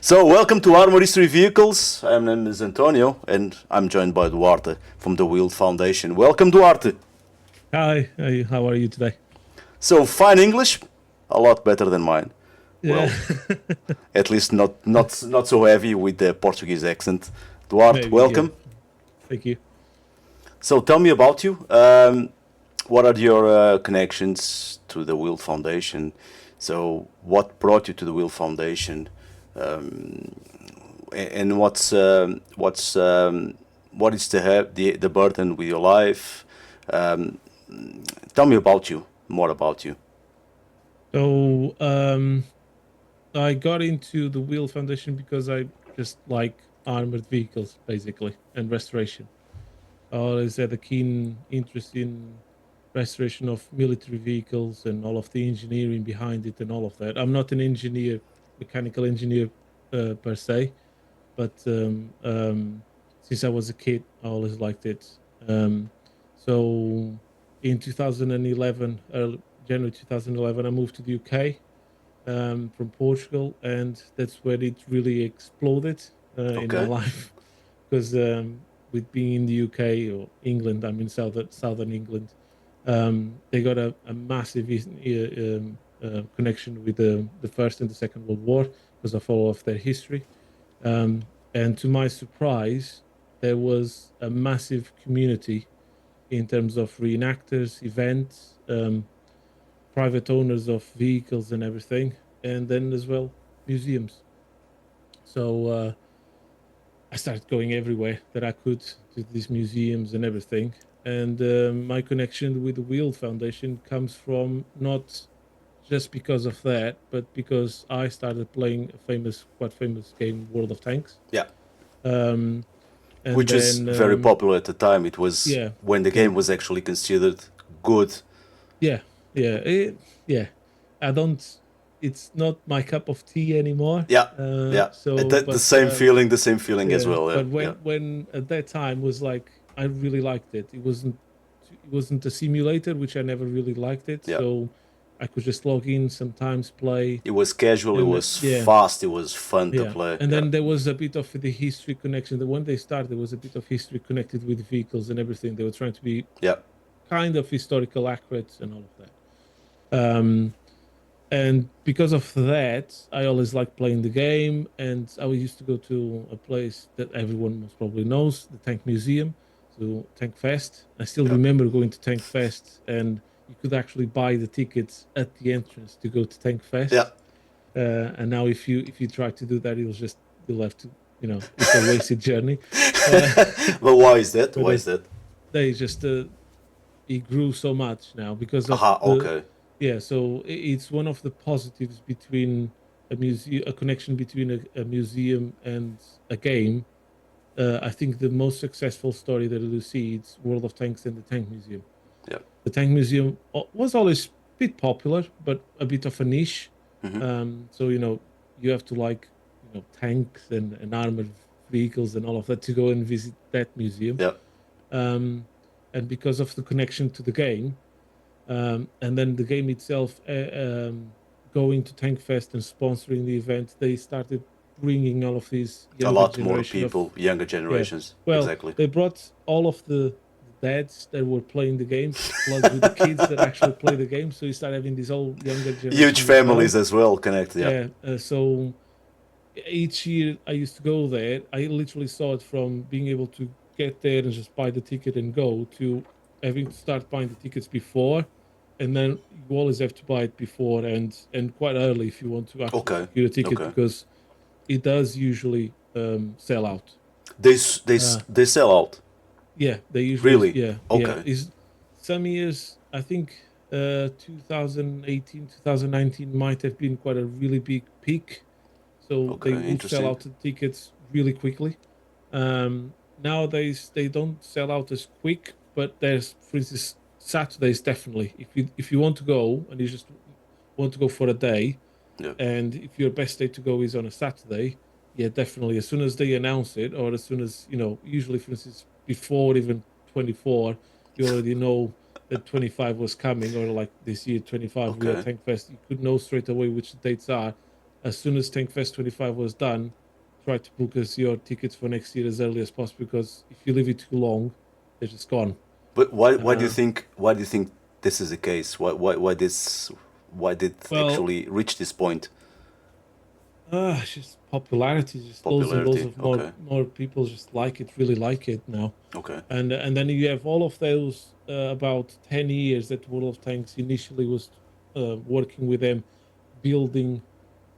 So, welcome to Armoured History Vehicles. My name is Antonio, and I'm joined by Duarte from the Weald Foundation. Welcome, Duarte. Hi, how are you today? So, fine English, a lot better than mine. Yeah, Well, at least not so heavy with the Portuguese accent. Duarte, maybe, yeah. welcome. Thank you. So, tell me about you. What are your connections to the Weald Foundation? So, what brought you to the Weald Foundation? Um, and what is the burden with your life? Um, Tell me about you, more about you. So, I got into the Weald Foundation because I just like armored vehicles, basically, and restoration. I always had a keen interest in restoration of military vehicles and all of the engineering behind it and all of that. I'm not an engineer, mechanical engineer per se, but since I was a kid, I always liked it. So in 2011, January 2011, I moved to the UK from Portugal, and that's where it really exploded in my Okay. life because with being in the UK or England, I'm in southern England. They got a massive connection with the First and the Second World War because I follow off their history. And to my surprise, there was a massive community in terms of reenactors, events, private owners of vehicles and everything, and then as well museums. So I started going everywhere that I could to these museums and everything. And my connection with the Weald Foundation comes from not just because of that, but because I started playing a quite famous game, World of Tanks. Yeah. Um, and Which was then, very popular at the time. It was yeah, when the yeah, game was actually considered good. yeah, yeah, yeah. I don't. It's not my cup of tea anymore. Yeah. Yeah. The But the same feeling as yeah, well. Yeah. but Yeah. when at that time was like I really liked it. It wasn't a simulator, which I never really liked it. Yeah. So I could just log in, sometimes play, It was casual, it and was yeah, fast, it was fun to yeah. play. And Yeah. then there was a bit of the history connection. That when they started, there was a bit of history connected with vehicles and everything. They were trying to be Yeah. kind of historical accurate and all of that. Um, and because of that, I always liked playing the game. And I used to go to a place that everyone most probably knows, the Tank Museum, so Tank Fest. I still Yeah. remember going to Tank Fest, and you could actually buy the tickets at the entrance to go to Tank Yeah. Fest. And now, if you try to do that, you'll have to, it's a wasted journey. Uh, But why is that? but Why is that? they just it grew so much now because of Aha, the okay. yeah, so it's one of the positives between a connection between a museum and a game. I think the most successful story that you see it's World of Tanks and the Tank Museum. Yeah. The Tank Museum was always a bit popular, but a bit of a niche. Hmm. So you have to like tanks and armored vehicles and all of that to go and visit that museum. Yeah. Um, and because of the connection to the game, and then the game itself going to Tank Fest and sponsoring the event, they started bringing all of these A younger lot more generation of people, younger yeah. generations. Well, Exactly. they brought all of the dads that were playing the game, plus with the kids that actually play the game. So you start having this whole younger Huge generation as families well. as well connected. Yeah. Yeah. So each year I used to go there. I literally saw it from being able to get there and just buy the ticket and go to having to start buying the tickets before, and then you always have to buy it before and quite early if you want to actually Okay. secure a ticket Okay. because it does usually sell out. Uh, They sell out. yeah, they usually Really? yeah. Okay. Is some years I think 2018 2019 might have been quite a really big peak, so they Okay. would sell Interesting. out the tickets really quickly. Nowadays they don't sell out as quick, but there's, for instance, Saturdays definitely. If you want to go and you just want to go for a day, Yeah. and if your best day to go is on a Saturday, yeah, definitely. As soon as they announce it, or as soon as usually, for instance, before even 24, you already know that 25 was coming, or like this year 25 we had Okay. Tank Fest. You could know straight away which the dates are. as soon as Tankfest 25 was done, try to book us your tickets for next year as early as possible, because if you leave it too long, they're just gone. But why do you Uh, think this is the case? Why did well, actually reach this point? it's just popularity, just loads and loads Popularity. of Okay. more people just like it, really like it now. Okay. And then you have all of those about 10 years that World of Tanks initially was working with them, building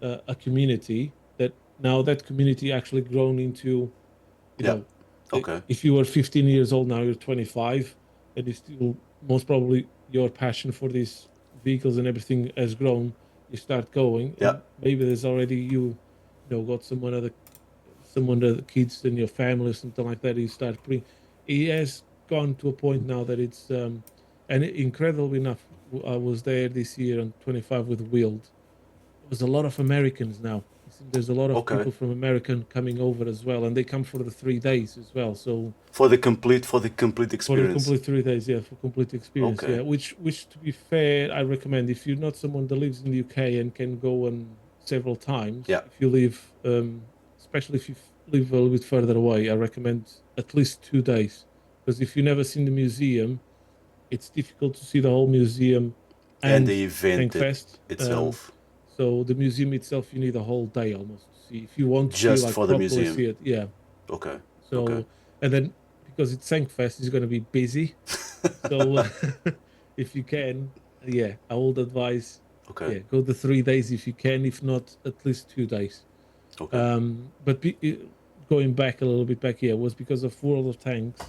a community, that now that community actually grown into, you Yeah. know, Okay. if you were 15 years old, now you're 25, and it's still most probably your passion for these vehicles and everything has grown. You start going, Yeah. and maybe there's already got someone other kids in your family or something like that. You start putting. It has gone to a point now that it's and incredibly enough, I was there this year on 25 with Weald. There was a lot of Americans now. There's a lot of Okay. people from American coming over as well, and they come for the 3 days as well. So For the complete for the experience. complete 3 days, yeah, for complete experience, Okay. yeah. Which to be fair, I recommend if you're not someone that lives in the UK and can go on several times. Yeah. If you live, especially if you live a little bit further away, I recommend at least 2 days, because if you've never seen the museum, it's difficult to see the whole museum And and the event Tankfest. itself, So the museum itself, you need a whole day almost to see. If you want to see, just like, for the properly museum. see it, yeah. Okay. Okay. So, and then because it's Tankfest, it's going to be busy. So if you can, yeah, I would advise, Okay. yeah, go the 3 days if you can. If not, at least 2 days. Okay. But going back a little bit back here, was because of World of Tanks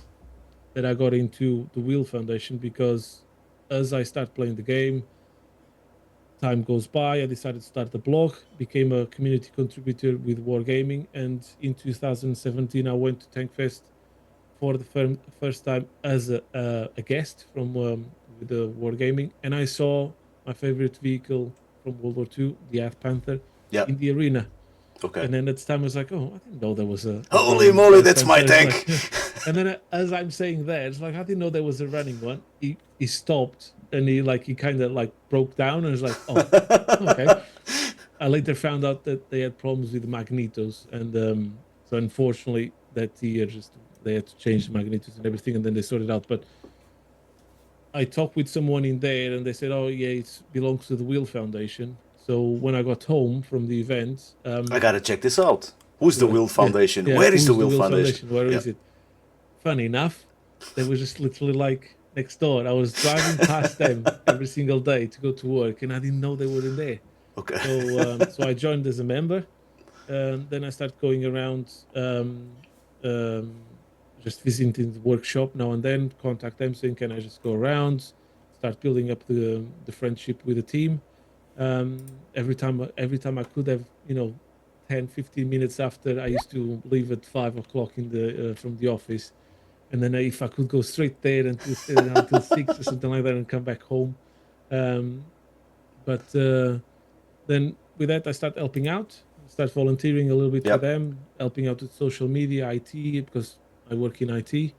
that I got into the Weald Foundation, because as I start playing the game, time goes by, I decided to start the blog, became a community contributor with Wargaming, and in 2017 I went to Tankfest for the first time as a guest from with the Wargaming, and I saw my favorite vehicle from World War II, the Earth Panther, Yeah. in the arena. Okay. And then at the time I was like, oh, I didn't know there was a Holy running moly, Earth that's my Panther. It's tank. like, and then as I'm saying that, it's like, I didn't know there was a running one. He stopped, and he kind of like broke down, and was like, oh, okay. I later found out that they had problems with the magnetos, and so unfortunately that year just they had to change the magnetos and everything, and then they sorted it out. But I talked with someone in there, and they said, "Oh yeah, it belongs to the Weald Foundation." So when I got home from the event, I gotta check this out. Who's the yeah, Weald yeah, Foundation? yeah, Where is the who's the Weald Weald Foundation? Foundation? Where Yeah. is it? Funny enough, they were just literally like next door. I was driving past them every single day to go to work, and I didn't know they were in there. Okay. So I joined as a member. Then I started going around, um, just visiting the workshop now and then, contact them saying, can I just go around, start building up the friendship with the team. Every time I could have, 10, 15 minutes after, I used to leave at 5 o'clock in the from the office. And then if I could go straight there and to stay there until 6 or something like that and come back home. But then with that, I start helping out, start volunteering a little bit for Yep. them, helping out with social media, IT, because I work in IT.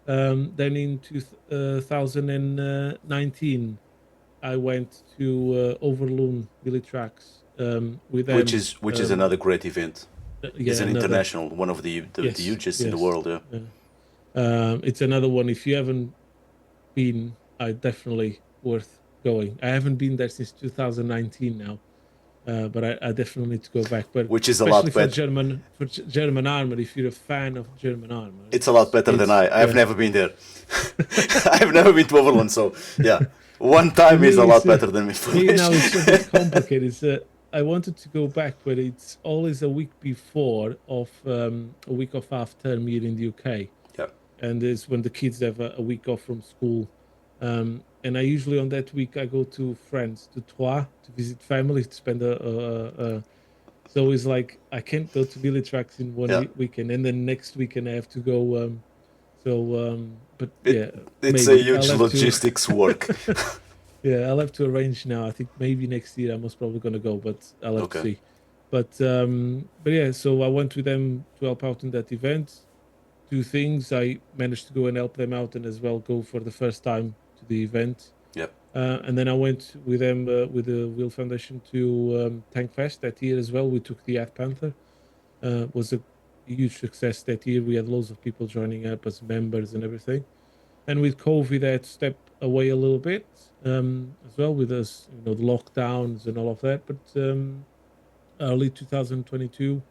Then in 2019, I went to Overloon Billy Tracks with them. Which is another great event. It's Yeah, an another. international, one of the Yes, hugest in the yes. world. Yeah. Yeah. It's another one. If you haven't been, I definitely worth going. I haven't been there since 2019 now. But I definitely need to go back. But Which is a especially lot for better. German armor, if you're a fan of German armor, It's a lot better than I. I've yeah. never been there. I've never been to Overland, so yeah. One For time is a me, lot better than for me now it's a information. bit complicated. I wanted to go back, but it's always a week before of a week of half term here in the UK, Yeah. and it's when the kids have a week off from school. And I usually on that week I go to France, to Troyes, to visit family, to spend so it's like I can't go to Billy Tracks in one Yeah. weekend, and then next weekend I have to go. But It yeah, it's a maybe I'll huge have to. logistics work. Yeah, I'll have to arrange now. I think maybe next year I'm most probably gonna go, but I'll have to Okay. see. But yeah, so I went with them to help out in that event. Two things, I managed to go and help them out, and as well go for the first time to the event. Yep. And then I went with them with the Weald Foundation to Tank Fest that year as well. We took the Ad Panther. Was a huge success that year. We had loads of people joining up as members and everything. And with COVID, I had to step away a little bit as well with us, the lockdowns and all of that. But early 2022,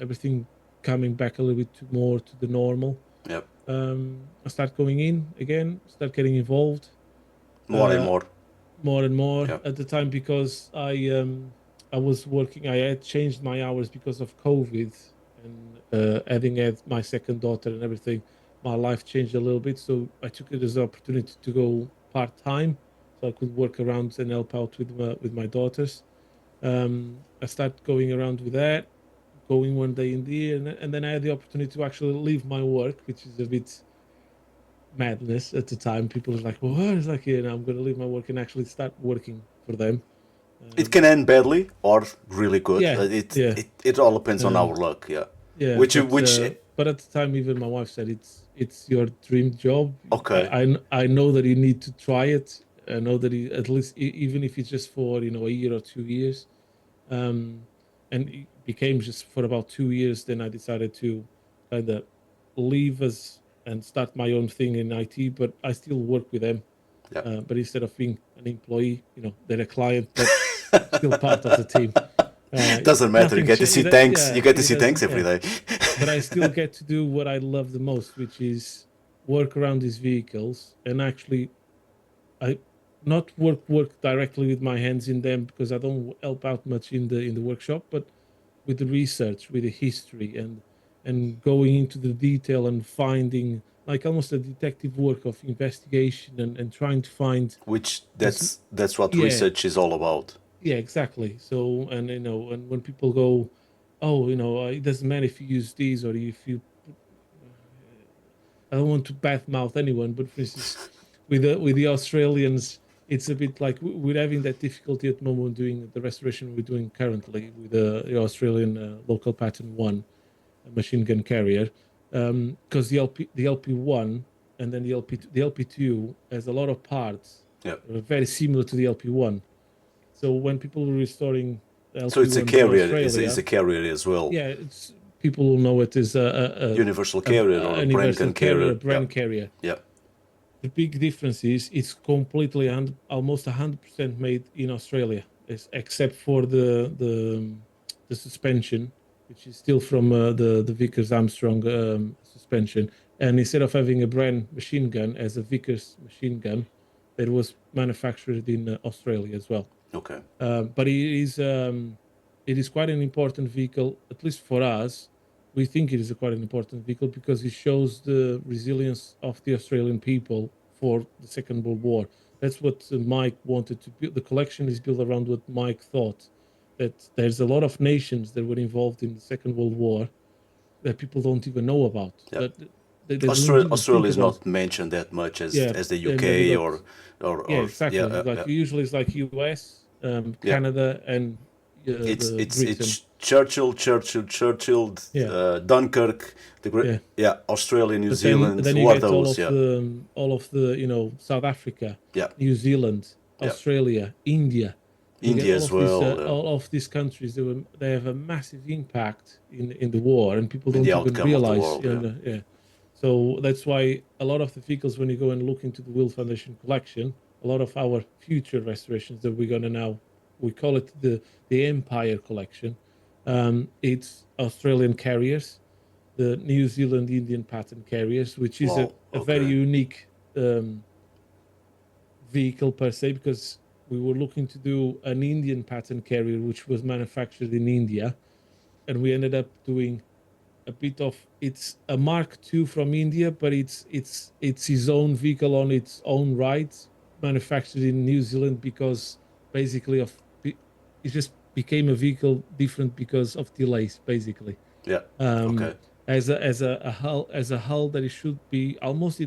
everything coming back a little bit more to the normal. Yep. I start going in again, start getting involved. More and more. More and more Yep. at the time because I was working. I had changed my hours because of COVID and having had my second daughter and everything. My life changed a little bit, so I took it as an opportunity to go part time, so I could work around and help out with my daughters. I started going around with that, going one day in the year, and then I had the opportunity to actually leave my work, which is a bit madness at the time. People are like, "Well, what?" It's like, "Yeah, I'm going to leave my work and actually start working for them." It can end badly or really good. Yeah, yeah, It all depends on uh, our luck. Yeah. yeah. Which But at the time, even my wife said it's your dream job. okay. I know that you need to try it. I know that at least even if it's just for a year or 2 years, um, and it became just for about 2 years. Then I decided to kind of leave us and start my own thing in IT. But I still work with them. Yeah. But instead of being an employee, they're a client, but still part of the team. Doesn't matter. You get to see tanks. Yeah, You get to it see tanks doesn't. every Yeah, day. but I still get to do what I love the most, which is work around these vehicles and actually, I not work directly with my hands in them because I don't help out much in the workshop, but with the research, with the history, and going into the detail and finding like almost a detective work of investigation and trying to find Which as that's what yeah, research is all about. yeah, exactly. So, and and when people go, oh, it doesn't matter if you use these or if you, I don't want to badmouth anyone, but for instance, with the Australians, it's a bit like we're having that difficulty at the moment doing the restoration we're doing currently with the Australian local pattern one machine gun carrier, because the LP1 and then the LP2 has a lot of parts Yeah. that are very similar to the LP1. So when people were restoring So it's a LP1s in carrier. Is Australia, a carrier as well. yeah, people will know it as Universal carrier or a a brand universal gun carrier, a carrier. Yeah. brand carrier. Yeah. The big difference is it's completely and almost 100% made in Australia, except for the suspension, which is still from the Vickers Armstrong suspension. And instead of having a brand machine gun as a Vickers machine gun, it was manufactured in Australia as well. Okay. But it is quite an important vehicle, at least for us. We think it is quite an important vehicle because it shows the resilience of the Australian people for the Second World War. That's what Mike wanted to build. The collection is built around what Mike thought, that there's a lot of nations that were involved in the Second World War that people don't even know about. Yeah. That they don't even think Australia is about. not mentioned that much Yeah, as the and then we UK got yeah, or yeah, exactly. Like usually it's like US, yeah. Canada, and the Britain. It's Churchill, Yeah, Dunkirk, the great yeah. yeah, Australia, New But then Zealand. then you Who are get those? Yeah, all of the South Africa, yeah, New Zealand, yeah. Australia, India. You get India as well. all of these countries. They have a massive impact in the war, and people In the don't even outcome of the realize. world. Yeah, Yeah. So that's why a lot of the vehicles, when you go and look into the Weald Foundation collection, a lot of our future restorations that we're gonna now, we call it the Empire collection. It's Australian carriers, the New Zealand Indian pattern carriers, which is wow. a very Okay, unique vehicle per se, because we were looking to do an Indian pattern carrier, which was manufactured in India, and we ended up doing a bit of it's a Mark II from India, but it's his own vehicle on its own right, manufactured in New Zealand because basically it just became a vehicle different because of delays, basically. yeah, Um, okay, as a hull that it should be almost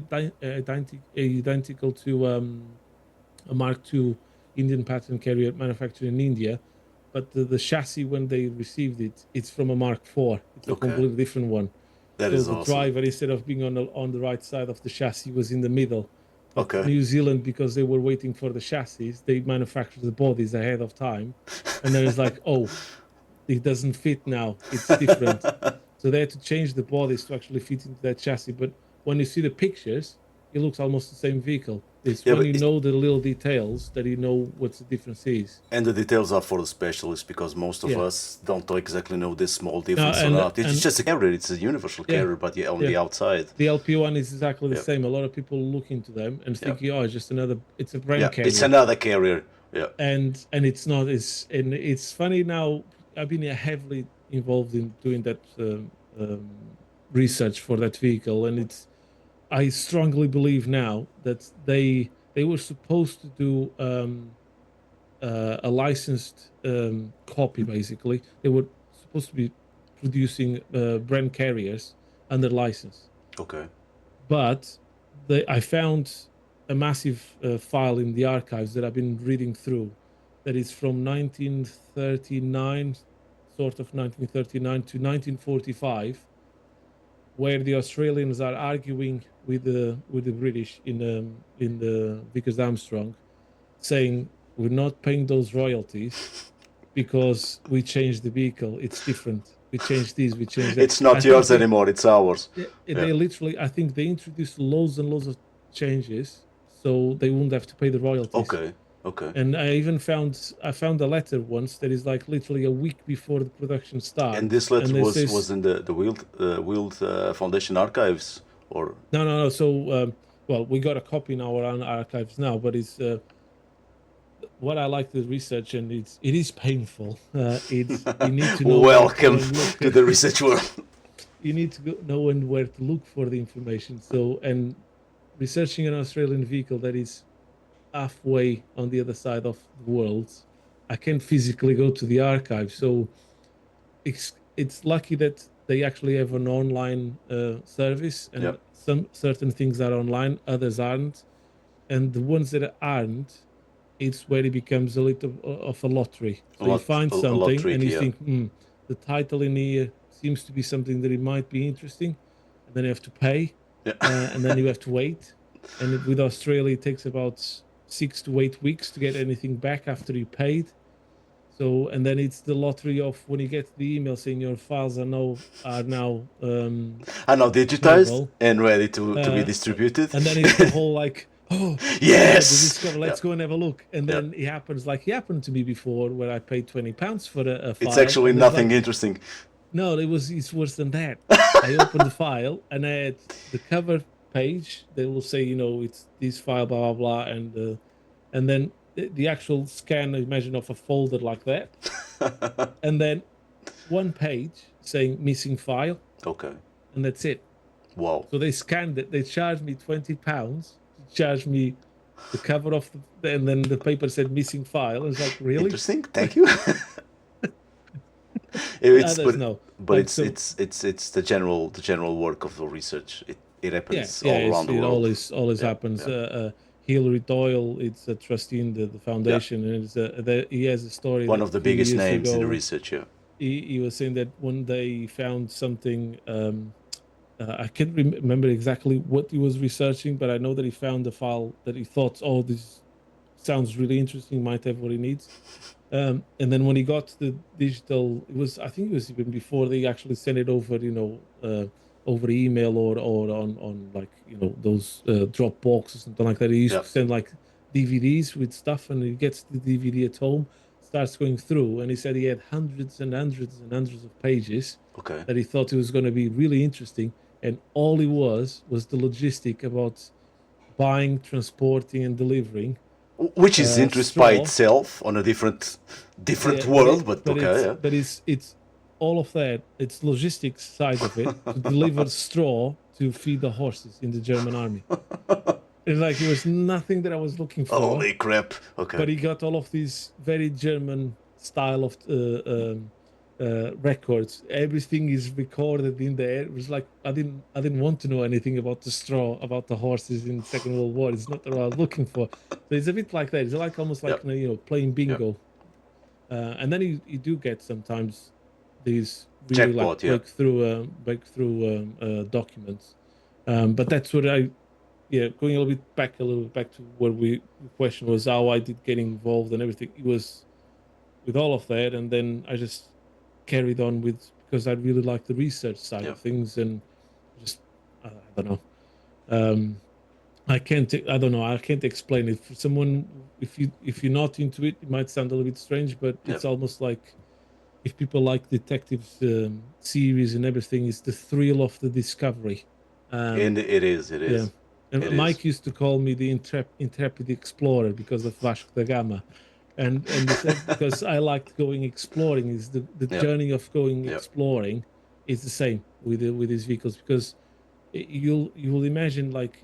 identical to a Mark II Indian pattern carrier manufactured in India, but the chassis when they received it, it's from a Mark IV. It's a okay. completely different one. That So is the awesome. driver, instead of being on the right side of the chassis, was in the middle. But Okay. New Zealand, because they were waiting for the chassis, they manufactured the bodies ahead of time, and then it's like, oh, it doesn't fit now. It's different. So they had to change the bodies to actually fit into that chassis. But when you see the pictures, it looks almost the same vehicle. It's Yeah, when but you know the little details that you know what the difference is. and the details are for the specialists because most of Yeah. us don't exactly know this small No, difference or not. It's just a carrier. It's a universal yeah, carrier, but yeah, on yeah. the outside. The LP one is exactly the Yeah. same. A lot of people look into them and Yeah. thinking, oh, it's just another. It's a brand Yeah, it's carrier, another carrier. Yeah. and it's not. It's funny now. I've been heavily involved in doing that research for that vehicle, and it's. I strongly believe now that they were supposed to do a licensed copy. Basically, they were supposed to be producing brand carriers under license, Okay. but I found a massive file in the archives that I've been reading through that is from 1939, sort of 1939 to 1945, where the Australians are arguing with the British in the Vickers Armstrong, saying we're not paying those royalties because we changed the vehicle. It's different. We changed this. We changed that. It's not yours anymore. It's ours. Yeah. They literally, I think they introduced loads and loads of changes so they wouldn't have to pay the royalties. Okay. Okay. And I found a letter once that is like literally a week before the production starts. And this letter it was says, was in the Weald Foundation archives, or no. So, well, we got a copy in our own archives now, but it's what I like the research, and it is painful. It's you need to know welcome where to look. to the research world. You need to know and where to look for the information. So, and researching an Australian vehicle that is halfway on the other side of the world, I can't physically go to the archive. So it's lucky that they actually have an online service, and Yep. some certain things are online, others aren't, and the ones that aren't, it's where it becomes a little of a lottery. So you find A something lot and you tricky, think, the title in here seems to be something that it might be interesting, and then you have to pay, yeah. and then you have to wait. And with Australia, it takes about 6 to 8 weeks to get anything back after you paid. So, and then it's the lottery of when you get the email saying your files are now are now digitized available, and ready to be distributed. and then it's the whole like, oh yes, the discover, let's yeah. go and have a look. And then it happens like it happened to me before, where I paid £20 for a file. It's actually and nothing like, interesting. no, it's worse than that. I opened the file and I had the cover page. They will say, it's this file, blah blah blah, and then the actual scan, imagine, of a folder like that, and then one page saying missing file, Okay. and that's it. Wow. So they scanned it. They charged me £20 to charge me the cover of and then the paper said missing file. It's like, really? Interesting. Thank you. It's Others no. but it's the general work of the research. It happens all around the it world. always happens. Hilary Doyle, it's a trustee in the foundation, and he has a story. One of the biggest names in the research. Yeah. He was saying that one day he found something. I can't remember exactly what he was researching, but I know that he found a file that he thought, oh, this sounds really interesting, might have what he needs. And then when he got the digital, I think it was even before they actually sent it over, over email or on like, those Dropbox or something like that. He used to send like DVDs with stuff, and he gets the DVD at home, starts going through, and he said he had hundreds and hundreds and hundreds of pages that he thought it was going to be really interesting. And all it was the logistic about buying, transporting, and delivering. Which is interest by itself on a different world, but okay. But it's all of that. It's logistics side of it to deliver straw to feed the horses in the German army. It's like it was nothing that I was looking for. Holy crap! Okay. But he got all of these very German style of records. Everything is recorded in there. It was like I didn't want to know anything about the straw, about the horses in the Second World War. It's not what I was looking for. So it's a bit like that. It's like almost like playing bingo. And then you do get sometimes these really breakthrough documents. But that's what yeah, going a little bit back to where the question was how I did get involved and everything. It was with all of that, and then I just carried on with because I really like the research side Yeah. of things, and just I don't know. Um, I don't know. I can't explain it for someone. If you're not into it, it might sound a little bit strange, but Yeah. it's almost like if people like detectives series and everything, it's the thrill of the discovery. And Um, it is. It yeah. is. And It is. Mike used to call me the intrepid explorer because of Vasco da Gama, and he said because I liked going exploring. Is the Yeah. journey of going Yeah. exploring is the same with these vehicles because you will imagine like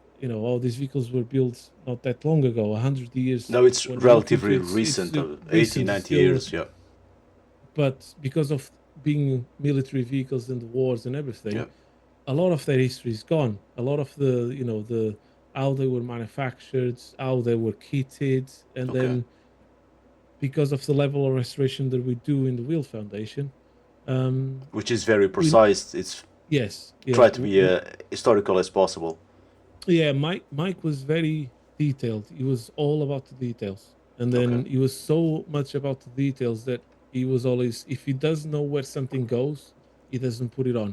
all these vehicles were built not that long ago, 100 years. No, it's When you look into relatively it, it's recent, 80, recent. It's 90 still, years. Yeah. but because of being military vehicles and the wars and Yeah. everything, a lot of their history is gone. A lot of the how they were manufactured, how they were kitted, and Okay. then because of the level of restoration that we do in the Weald Foundation, Which is very we precise. It's yes, yeah, try to be historical as possible. yeah. Mike was very detailed. He was all about the details, and Okay. then he was so much about the details that he was always if he doesn't know where something goes, he doesn't put it on.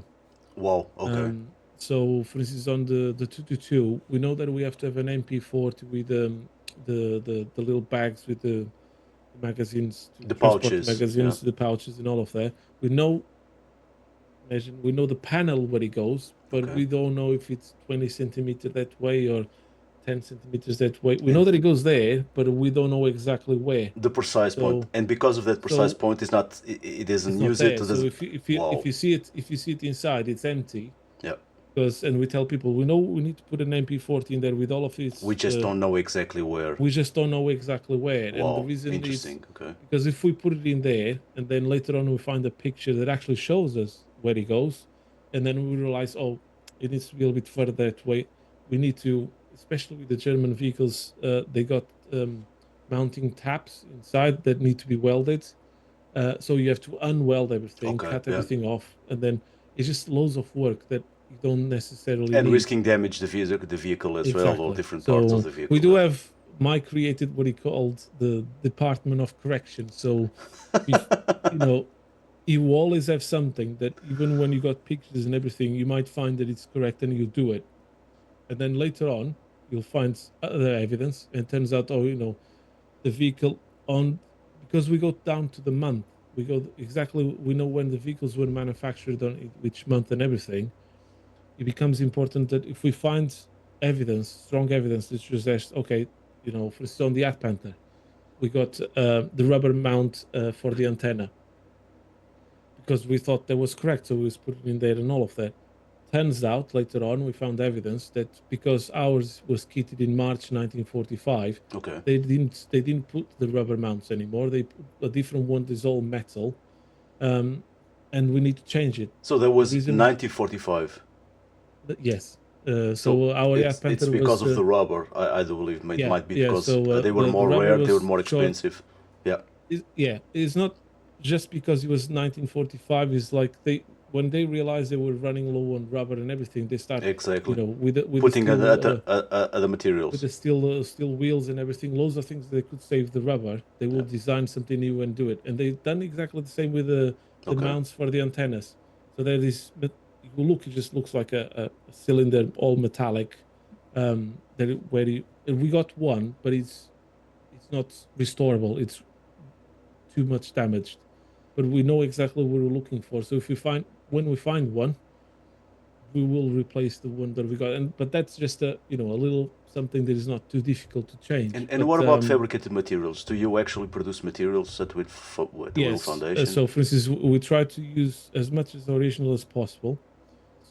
Wow. Okay. So, for instance, on the 222, we know that we have to have an MP40 with the little bags with the magazines to The transport the pouches. Yeah. magazines, the pouches, and all of that. We know, imagine, we know the panel where it goes, but Okay. we don't know if it's 20 centimeters that way or 10 centimeters that way. We know And that it goes there, but we don't know exactly where. the precise point, So, and because of that precise so point, is not. It it's doesn't not use it. there. It So doesn't. if Wow. you see it inside, it's empty Yeah. because and we tell people we know we need to put an MP40 in there with all of We its just don't know exactly where. we just don't know exactly where, and the Wow. reason is Interesting. Okay. because if we put it in there and then later on we find a picture that actually shows us where it goes, and then we realize oh it needs to be a little bit further that way, we need to, especially with the German vehicles, they got mounting tabs inside that need to be welded, so you have to unweld everything, Okay. cut Yeah. everything off, and then it's just loads of work that you don't necessarily And need. risking damage the vehicle as well, or Exactly. different parts of So the we vehicle. do Yeah. have Mike created what he called the Department of Correction. So if you know, you always have something that even when you got pictures and everything, you might find that it's correct and you do it. And then later on, you'll find other evidence, and it turns out, oh, the vehicle on because we go down to the month, we go exactly, we know when the vehicles were manufactured on which month and everything. It becomes important that if we find evidence, strong evidence that suggests, okay, for instance, on the Art Panther, we got the rubber mount for the antenna because we thought that was correct, so we was putting in there and all of that. Turns out later on we found evidence that because ours was kitted in March 1945, Okay. they didn't put the rubber mounts anymore. They put a different one that's all metal, um, and we need to change it. So that The was reason, 1945. yes. So So our Art it's Panther because was of the rubber. I do believe it yeah, might be yeah. because So they were the more rubber rare. They were was more short. expensive. Yeah. Yeah, it's not just because it was 1945. It's like they when they realized they were running low on rubber and everything, they start Exactly. with the Putting steel other with materials. the steel wheels and everything. Loads of things they could save the rubber. They will Yeah. design something new and do it. And they've done exactly the same with the Okay. mounts for the antennas. So there is, but you look, it just looks like a cylinder, all metallic. We got one, but it's not restorable. It's too much damaged. But we know exactly what we're looking for. So if we find when we find one, we will replace the one that we got. And but that's just a little something that is not too difficult to change. And what But about fabricated materials? Do you actually produce materials at the Weald yes, Foundation? so for instance, we try to use as much as original as possible.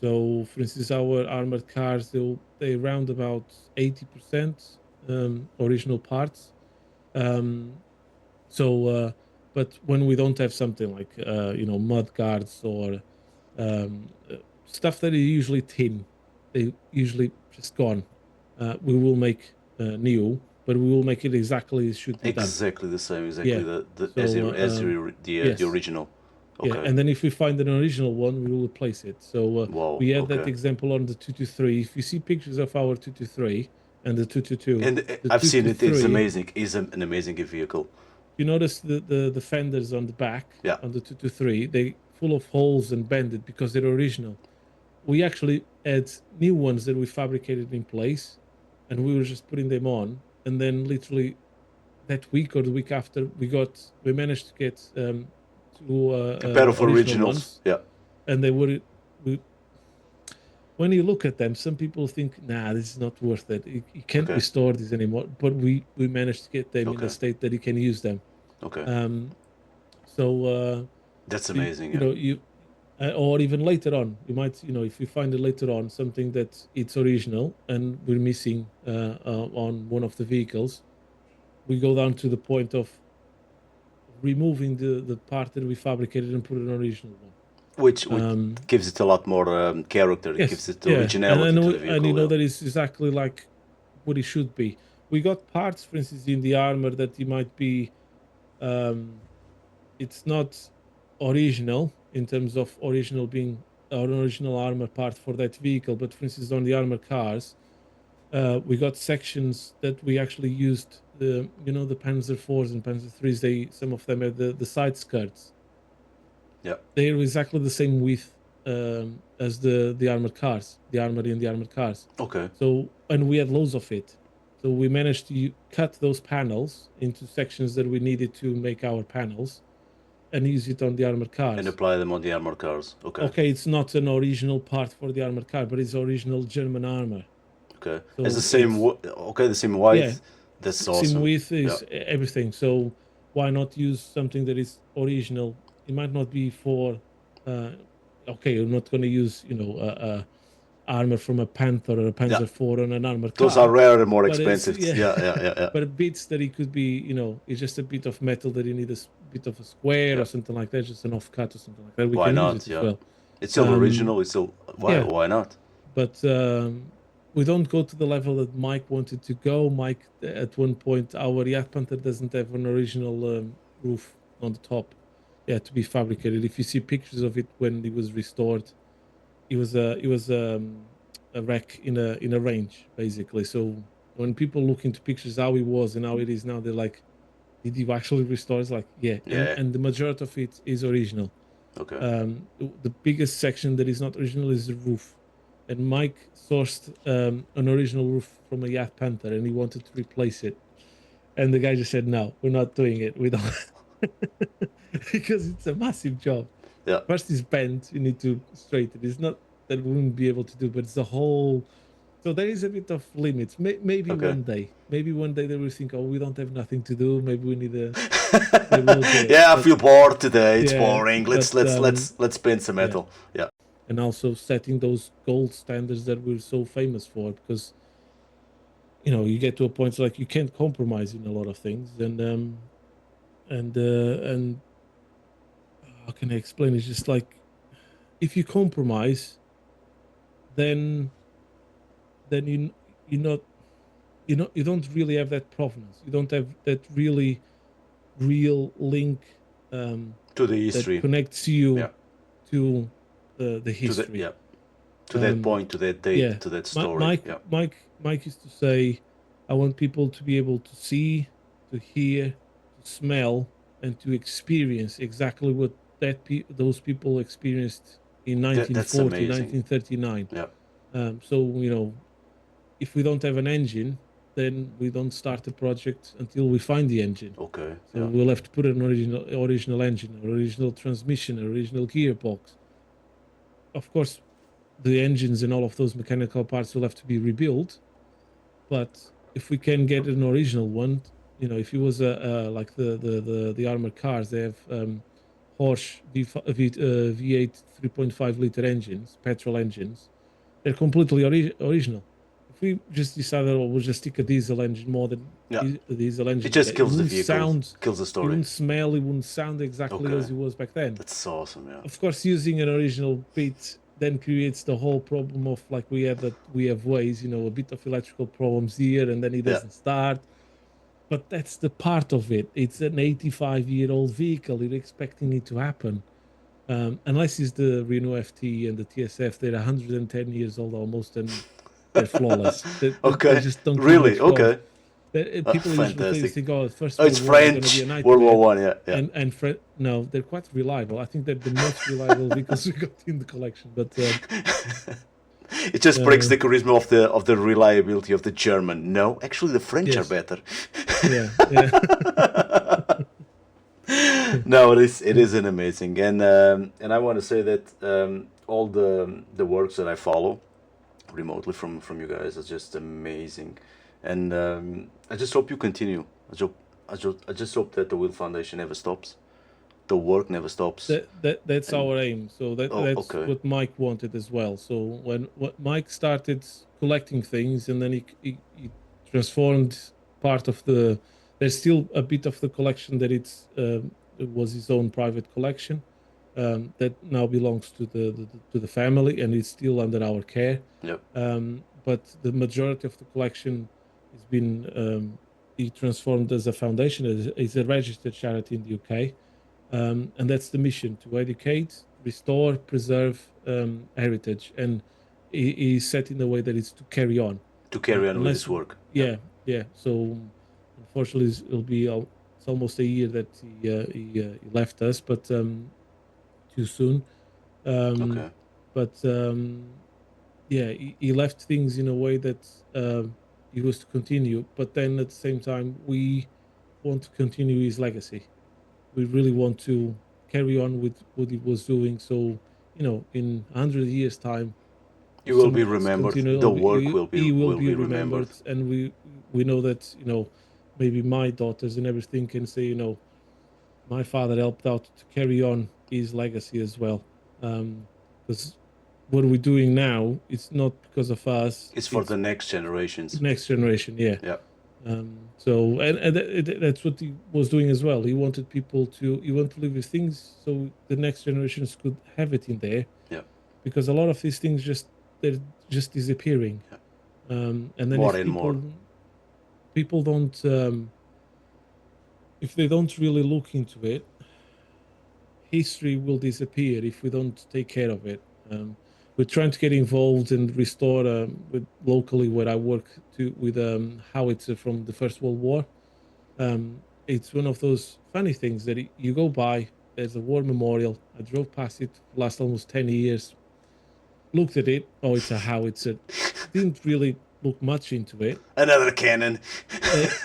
So for instance, our armored cars they round about 80% original parts. Um, So, but when we don't have something like mud guards or stuff that are usually tin, they usually just gone. We will make new, but we will make it exactly as should be done. Exactly the same. Exactly Yeah. the as So the yes, original. Yeah, Okay. and then if we find an original one, we will replace it. So Wow. we had that Okay. example on the 223. If you see pictures of our 223 and the 222, And the I've seen it. It's 223, amazing. It's an amazing vehicle. you notice the fenders on the back Yeah. on the 223, they full of holes and bended because they're original. We actually had new ones that we fabricated in place, and we were just putting them on, and then literally that week or the week after, we managed to get two A pair of original originals. ones, Yeah. and they were. When you look at them, some people think, "Nah, this is not worth it. You can't Okay. restore these anymore." But we managed to get them in Okay. a state that you can use them. Okay. So That's so amazing. you Yeah. know you or even later on, you might, if you find it later on something that it's original and we're missing on one of the vehicles, we go down to the point of removing the part that we fabricated and put an original one. Which gives it a lot more character. It Yes, gives it yeah, originality to the and you vehicle. know Yeah. that is exactly like what it should be. We got parts, for instance, in the armor that you might be. Um, it's not original in terms of original being an original armor part for that vehicle, but for instance, on the armor cars, we got sections that we actually used. The Panzer fours and Panzer threes. Some of them had the side skirts. Yeah. They're exactly the same width as the armored cars, the armor in the armored cars. Okay. So, and we had loads of it. So we managed to cut those panels into sections that we needed to make our panels and use it on the armored And cars. apply them on the armored cars. Okay. Okay, it's not an original part for the armored car, but it's original German armor. Okay. So As the same. it's, Okay. The same white. yeah, That's same awesome. width Yeah. is everything. So why not use something that is original? It might not be for. Uh, okay, you're not going to use armor from a Panther or a Panzer Yeah. IV on an armored car. Those are rare and more But it's, expensive. yeah, Yeah. but bits that it could be, it's just a bit of metal that you need bit of a square Yeah. or something like that, just an offcut or something like that. We Why can not? use it Yeah. as well. It's still original. It's still yeah. Why not? But we don't go to the level that Mike wanted to go. Mike, at one point, our Yacht Panther doesn't have an original roof on the top. Yeah, to be fabricated. If you see pictures of it when it was restored, it was a wreck in a range, basically. So when people look into pictures how it was and how it is now, they're like, "Did you actually restore?" It's like, yeah, Yeah. and the majority of it is original. Okay. The biggest section that is not original is the roof, and Mike sourced an original roof from a Yacht Panther, and he wanted to replace it, and the guy just said, "No, we're not doing it. We don't," because it's a massive job. Yeah. First is bent, you need to straighten. It's not that we wouldn't be able to do, but it's the whole. So there is a bit of limits. Maybe Okay. one day they will think, "Oh, we don't have nothing to do. Maybe we need a." They will do it. Yeah, I But, feel bored today. It's yeah, boring. Let's but, paint some metal. Yeah. and also setting those gold standards that we're so famous for, because you get to a point like you can't compromise in a lot of things, and how can I explain? It's just like if you compromise, then you not you don't really have that provenance. You don't have that really real link To the that history. connects you Yeah. to the history. To that point, to that date, Yeah. to that story. Mike used to say, "I want people to be able to see, to hear, to smell, and to experience exactly what those people experienced in That's 1940, amazing. 1939." Yeah. So if we don't have an engine, then we don't start the project until we find the engine. Okay. So Yeah. we'll have to put an original engine, an original transmission, an original gearbox. Of course, the engines and all of those mechanical parts will have to be rebuilt. But if we can get an original one, if it was like the armored cars, they have Porsche V8 3.5 liter engines, petrol engines. They're completely original. If we just decided, oh, we'll just stick a diesel engine more than Yeah. a diesel engine, It just kills the wouldn't vehicle. sound, Kills the it story. wouldn't smell, it wouldn't sound exactly Okay. as it was back then. That's awesome. Yeah. Of course, using an original bit then creates the whole problem of like we have ways, a bit of electrical problems here, and then it doesn't start. But that's the part of it. It's an 85-year-old vehicle. You're expecting it to happen. Unless it's the Reno FT and the TSF, they're 110 years old almost, and they're flawless. They Okay. just don't come with Really? flaws. Okay. People usually Fantastic. think, oh, the First Oh, it's World War is going to be a French. World War nightmare, One. Yeah, yeah. no, they're quite reliable. I think they're the most reliable vehicles we got in the collection. But It just breaks uh, the charisma of the reliability of the German. No, actually, the French are yes, better. yeah, yeah, No, it is an amazing, and I want to say that all the works that I follow remotely from you guys is just amazing, and I just hope you continue. I just hope that the Weald Foundation never stops. The work never stops. that's And our aim. So oh, that's okay, what Mike wanted as well. So when what Mike started collecting things, and then he transformed part of the. There's still a bit of the collection that it was his own private collection, that now belongs to the family, and it's still under our care. yep, But the majority of the collection has been he transformed as a foundation, as a registered charity in the UK, and that's the mission: to educate, restore, preserve heritage, and he set in a way that it's to carry on, to carry on with unless this work. Yep. yeah, yeah. So unfortunately, it's almost a year that he left us, but too soon. Um, Okay. but yeah, he left things in a way that he was to continue. But then at the same time, we want to continue his legacy. We really want to carry on with what he was doing. So, in 100 years' time, You if will be someone else remembered. continue, The work will be he will will be be remembered. remembered. And we know that, maybe my daughters and everything can say, my father helped out to carry on his legacy as well. Because what we're doing now, it's not because of us, It's for the it's next generations. next generation. Yeah. Yeah. So that's what he was doing as well. He wanted to leave his things so the next generations could have it in there, Yeah. because a lot of these things they're just disappearing. Yeah. And then More if and more. people don't if they don't really look into it, history will disappear if we don't take care of it. We're trying to get involved and restore with locally where I work with howitzer from the First World War. It's one of those funny things that you go by. There's a war memorial. I drove past it for the last almost 10 years. Looked at it. Oh, it's a howitzer. Didn't really look much into it. Another cannon.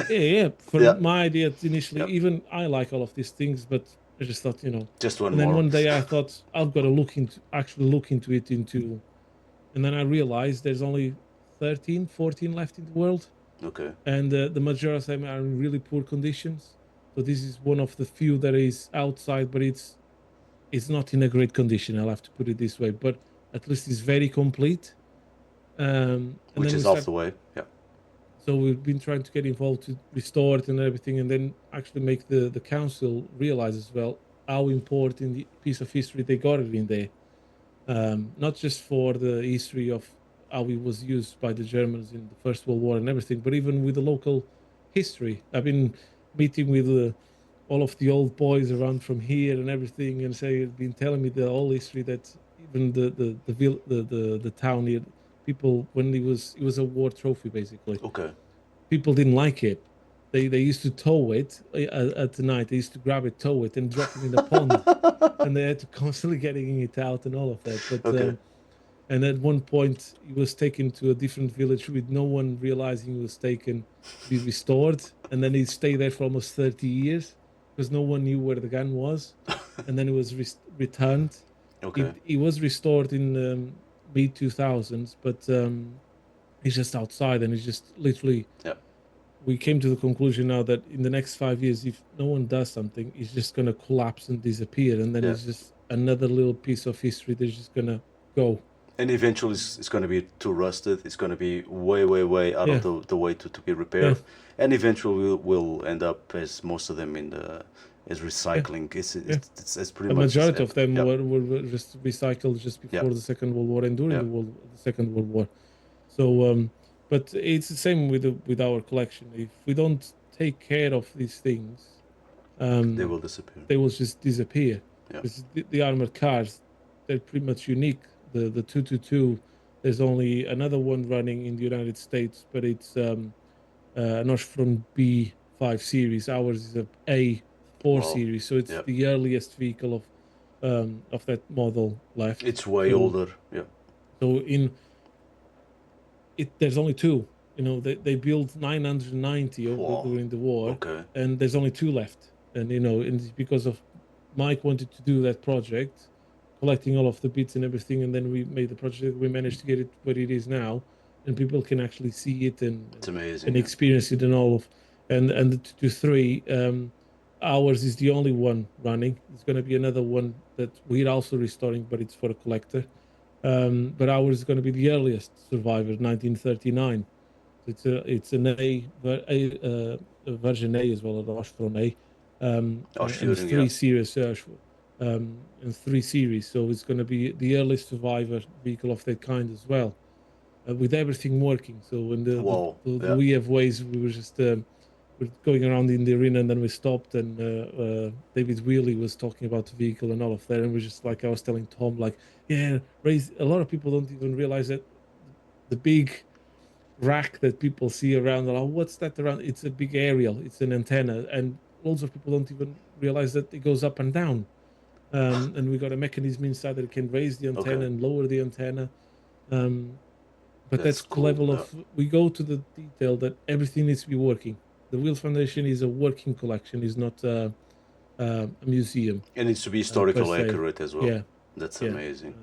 Yeah. For Yeah. my idea initially, Yep. even I like all of these things, but I just thought, Just one And then more. one day I thought I've got to actually look into it and then I realized there's only 13, 14 left in the world, Okay. and the majority of them are in really poor conditions. So this is one of the few that is outside, but it's not in a great condition. I'll have to put it this way, but at least it's very complete. And Which then we is off start. the way. Yeah. So we've been trying to get involved to restore it and everything, and then actually make the council realize as well how important the piece of history they got it in there. Not just for the history of how it was used by the Germans in the First World War and everything, but even with the local history. I've been meeting with all of the old boys around from here and everything, and been telling me the whole history that even the town here, people when it was a war trophy basically. Okay. People didn't like it. They used to tow it at the night. They used to grab it, tow it, and drop it in the pond, and they had to constantly getting it out and all of that. But Okay. and at one point, he was taken to a different village with no one realizing he was taken to be restored, and then he stayed there for almost 30 years because no one knew where the gun was, and then it was returned. Okay. He was restored in mid 2000s, but he's just outside, and he's just literally Yeah. we came to the conclusion now that in the next 5 years, if no one does something, it's just going to collapse and disappear. And then Yeah. it's just another little piece of history that's just going to go. And eventually it's going to be too rusted. It's going to be way, way, way out Yeah. of the way to be Yeah. repaired. And eventually we'll end up as most of them as Yeah. recycling. Yeah. It's pretty A much majority of them yeah. were just recycled just Yeah. before the Second World War and during Yeah. the Second World War. So, but it's the same with our collection. If we don't take care of these things, They um, will disappear. they will just disappear. Yeah. Because the armored cars, they're pretty much unique. The 222, there's only another one running in the United States, but it's not from B5 series. Ours is a A4 Wow. series, so it's Yeah. the earliest vehicle of that model left. It's way So older. Yeah. so in it, there's only two. You know, they built 990 over Wow. during the war, Okay. and there's only two left. And you know, and it's because of Mike wanted to do that project, collecting all of the bits and everything, and then we made the project. We managed to get it where it is now, and people can actually see it It's and amazing. and Yeah. experience it and all of. And the 223, ours is the only one running. There's going to be another one that we're also restoring, but it's for a collector. But ours is going to be the earliest survivor, 1939. It's an a version A as well, an Oshtron A, and Ausführung, yeah. 3 series, and 3 series. So it's going to be the earliest survivor vehicle of that kind as well, with everything working. So when Wow. the Yeah. we have ways, we were just we're going around in the arena, and then we stopped, and David Wheely was talking about the vehicle and all of that, and we just like I was telling Tom, like, yeah, raise. A lot of people don't even realize that the big rack that people see around, oh, what's that around? It's a big aerial, it's an antenna, and loads of people don't even realize that it goes up and down. And we got a mechanism inside that can raise the Okay. antenna and lower the antenna. Um, but That's that's the cool. level Yeah. of we go to the detail that everything needs to be working. The Weald Foundation is a working collection, is not a museum It needs to be per historical se. accurate as well. Yeah, That's yeah. amazing.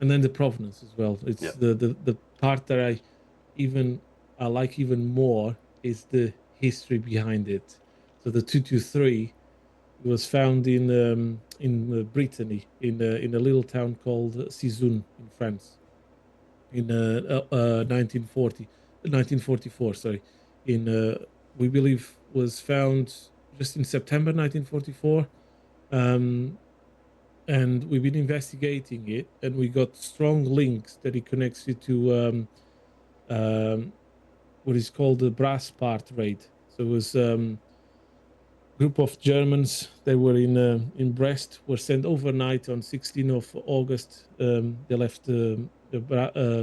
And then the provenance as well. Yeah. It's the part that I like even more is the history behind it. So the 223 was found in Brittany in a little town called Sisoun in France in 1940 1944. Sorry, in we believe was found just in September 1944. Um, and we've been investigating it, and we got strong links that it connects you to um, what is called the brass part raid. So it was group of Germans. They were in Brest. Were sent overnight on 16th of August. They left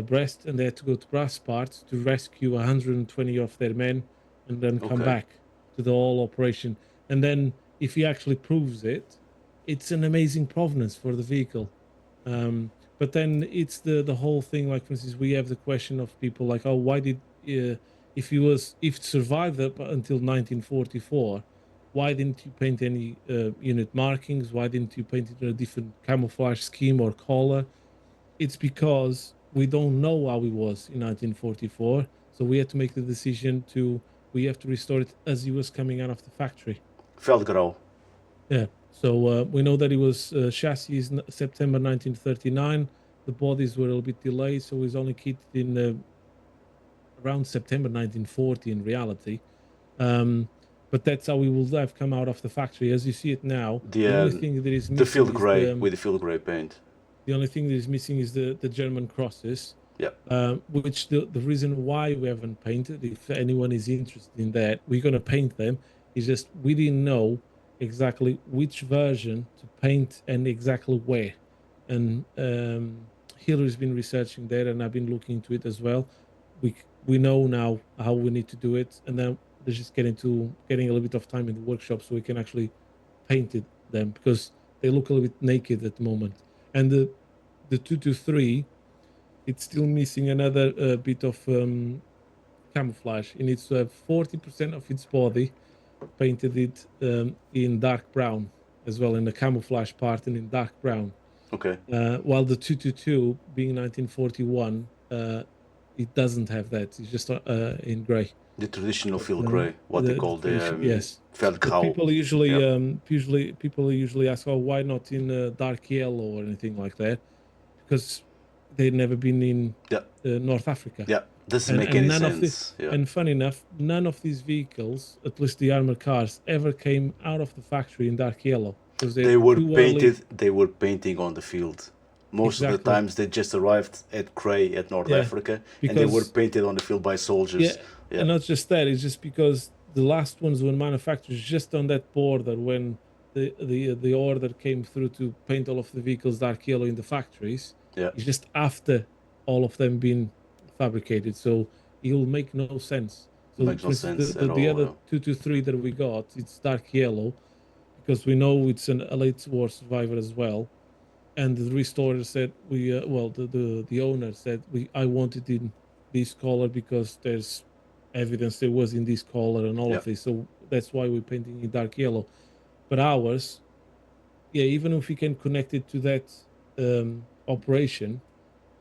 Brest, and they had to go to brass parts to rescue 120 of their men, and then come Okay. back to the whole operation. And then, if he actually proves it, it's an amazing provenance for the vehicle. But then it's the whole thing. Like, for instance, we have the question of people like, oh, why did if it survived up until 1944, why didn't you paint any unit markings? Why didn't you paint it in a different camouflage scheme or color? It's because we don't know how it was in 1944, so we had to make the decision to we have to restore it as it was coming out of the factory. Veldgrau. Yeah. So we know that it was chassis is September 1939. The bodies were a little bit delayed, so it was only kitted in around September 1940 in reality. But that's how we will have come out of the factory. As you see it now, the only thing that is The missing field is grey with the field grey paint. the only thing that is missing is the German crosses. Yeah. Which the reason why we haven't painted, if anyone is interested in that, we're gonna paint them. Is just we didn't know exactly which version to paint and exactly where. And Hillary's been researching that, and I've been looking into it as well. We know now how we need to do it, and then they're just getting a little bit of time in the workshop so we can actually paint them, because they look a little bit naked at the moment. And the 223, it's still missing another bit of camouflage. It needs to have 40% of its body painted it in dark brown as well, in the camouflage part and in dark brown. Okay. While the 222, being 1941, it doesn't have that. It's just in grey. The traditional But, field grey, what they call the yes. But Feldgrau. people usually ask, oh, why not in dark yellow or anything like that? Because they've never been in Yeah. North Africa. Yeah. Doesn't And make any none of the sense. Yeah. and funny enough, none of these vehicles, at least the armored cars, ever came out of the factory in dark yellow, because They were too painted. early. They were painting on the field. Most of the Exactly. times they just arrived at Cray at North Yeah, Africa, and they were because painted on the field by soldiers. yeah, Yeah. and not just that. It's just because the last ones were manufactured just on that border when the order came through to paint all of the vehicles dark yellow in the factories. Yeah. It's just after all of them been fabricated, so it will make no sense. So, Makes for no instance, sense at the all. other Yeah. 2 to 3 that we got, it's dark yellow because we know it's a late war survivor as well. And the restorer said the owner said I want it in this color because there's evidence there was in this color and all Yeah. of this, so that's why we're painting in dark yellow. But ours, yeah, even if we can connect it to that operation,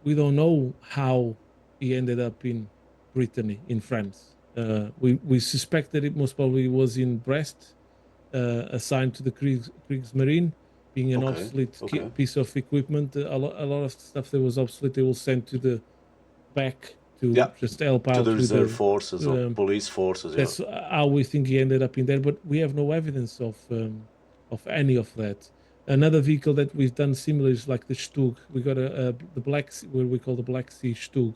we don't know how he ended up in Brittany, in France. We suspect that it most probably was in Brest, assigned to the Kriegsmarine, being an Okay. obsolete Okay. piece of equipment. A lot of stuff that was obsolete, they will send to the back to Yeah. just help To the out with reserve the. forces or Um, police forces. Yeah. that's how we think he ended up in there, but we have no evidence of any of that. Another vehicle that we've done similar is like the Stug. We got the Black Sea, what we call the Black Sea Stug,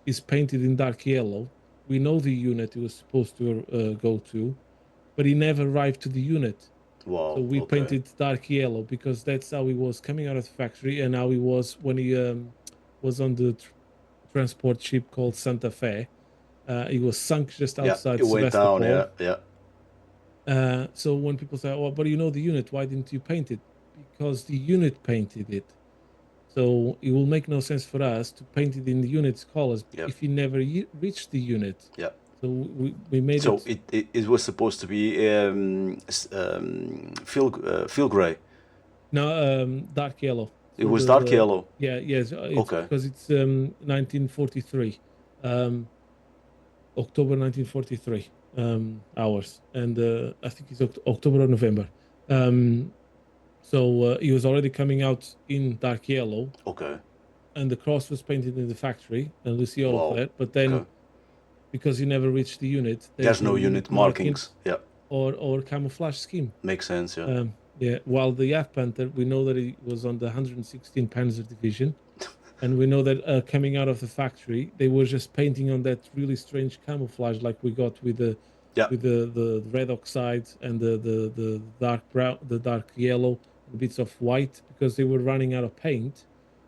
is painted in dark yellow. We know the unit he was supposed to go to, but he never arrived to the unit. So Wow. we Okay. painted dark yellow because that's how he was coming out of the factory and how he was when he was on the transport ship called Santa Fe. He was sunk just Yeah. outside It went down. Sevastopol. Yeah. Yeah. So when people say, "Oh, but you know the unit, why didn't you paint it?" Because the unit painted it. So it will make no sense for us to paint it in the unit's colors Yeah. if he never reached the unit. Yeah. So we made So it. it was supposed to be feel gray. No, dark yellow. It So was dark the yellow. yeah, yes, it's Okay. because it's 1943, October 1943 hours, and I think it's October or November. So he was already coming out in dark yellow, Okay. and the cross was painted in the factory, and we see all of Wow. that. But then, Okay. because he never reached the unit, There's there's no no unit unit markings. markings Yeah. or camouflage scheme. Makes sense. Yeah. Yeah, while the Yacht Panther, we know that he was on the 116 Panzer Division, and we know that coming out of the factory, they were just painting on that really strange camouflage, like we got with Yeah. the red oxide and the dark brown, the dark yellow, and bits of white, because they were running out of paint,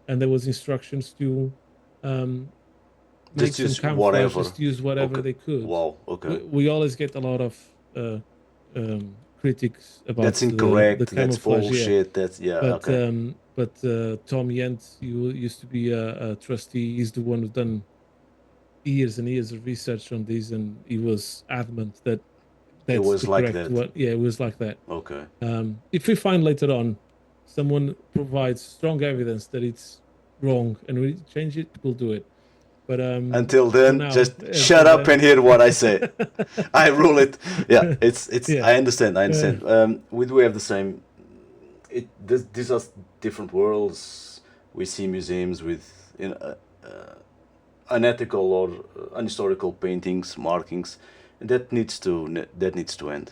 and there was instructions to um, make Just some use camouflage, whatever. just use whatever Okay. they could. Wow. Okay. We always get a lot of critics about That's the incorrect. That's camouflage, yeah. bullshit. That's yeah. Okay. But Tom Yent, who used to be a trustee, he's the one who done years and years of research on these, and he was adamant that It that's was the like correct that. one. Yeah, it was like that. Okay. If we find later on someone provides strong evidence that it's wrong and we change it, we'll do it. But Until for then, now, just shut up and hear what I say. I rule it. Yeah, it's. Yeah. I understand. I understand. We do have the same. These are different worlds. We see museums with unethical or unhistorical paintings, markings, and that needs to end.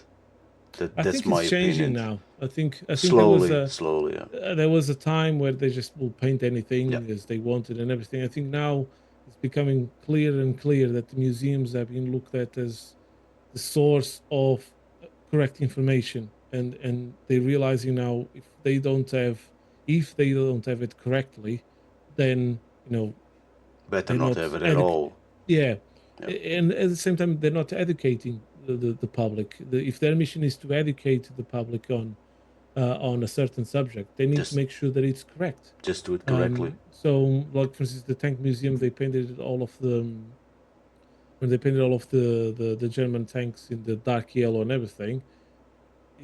I That's think my it's changing opinion. now. I think Slowly, slowly. Yeah. there was a time where they just will paint anything Yeah. as they wanted and everything. I think now it's becoming clearer and clear that the museums have been looked at as the source of correct information, and they're realizing now if they don't have it correctly, then Better they're not not have it at all. yeah. Yeah. And at the same time, they're not educating the public. If their mission is to educate the public on a certain subject, they need to Just make sure that it's correct. just do it correctly. So, like for instance, the tank museum, they painted all of the when they painted all of the German tanks in the dark yellow and everything.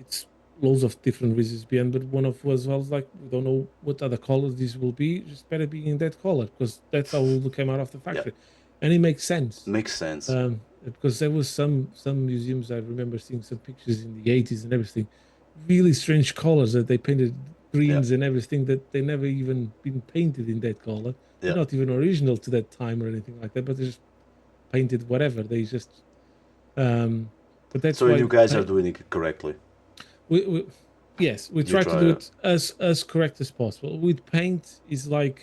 It's loads of different reasons behind, but one of was I was like, we don't know what other colors this will be. Just better be in that color because that's how it came out of the Yeah. factory, and it makes sense. Makes sense. Because there was some museums I remember seeing some pictures in the 80s and everything, really strange colors that they painted greens and everything that they never even been painted in that color. They're Yeah. not even original to that time or anything like that, but they just painted whatever. They just but that's So why you guys are doing it correctly. we yes, we You try to try do it. it as correct as possible. With paint is like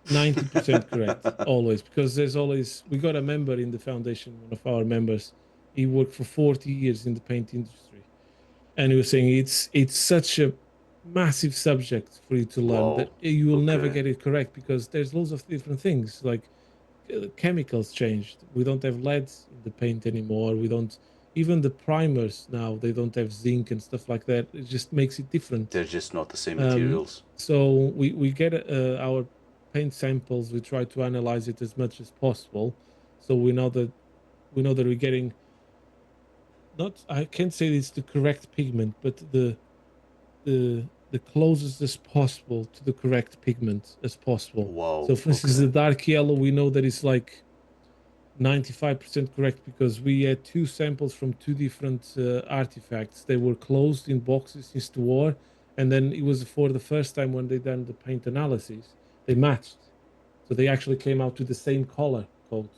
90% correct always, because there's always we got a member in the foundation, one of our members. He worked for 40 years in the paint industry, and he was saying it's such a massive subject for you to learn that Wow. you will never Okay. get it correct because there's loads of different things like chemicals changed. We don't have lead in the paint anymore. We don't even the primers now. They don't have zinc and stuff like that. It just makes it different. They're just not the same Um, materials. so we get our paint samples. We try to analyze it as much as possible. So we know that we're getting not. I can't say it's the correct pigment, but the closest as possible to the correct pigment as possible. Wow. So, for instance, the Okay. dark yellow, we know that it's like 95% correct because we had two samples from two different artifacts. They were closed in boxes since the war, and then it was for the first time when they done the paint analysis, they matched. So they actually came out with the same color codes.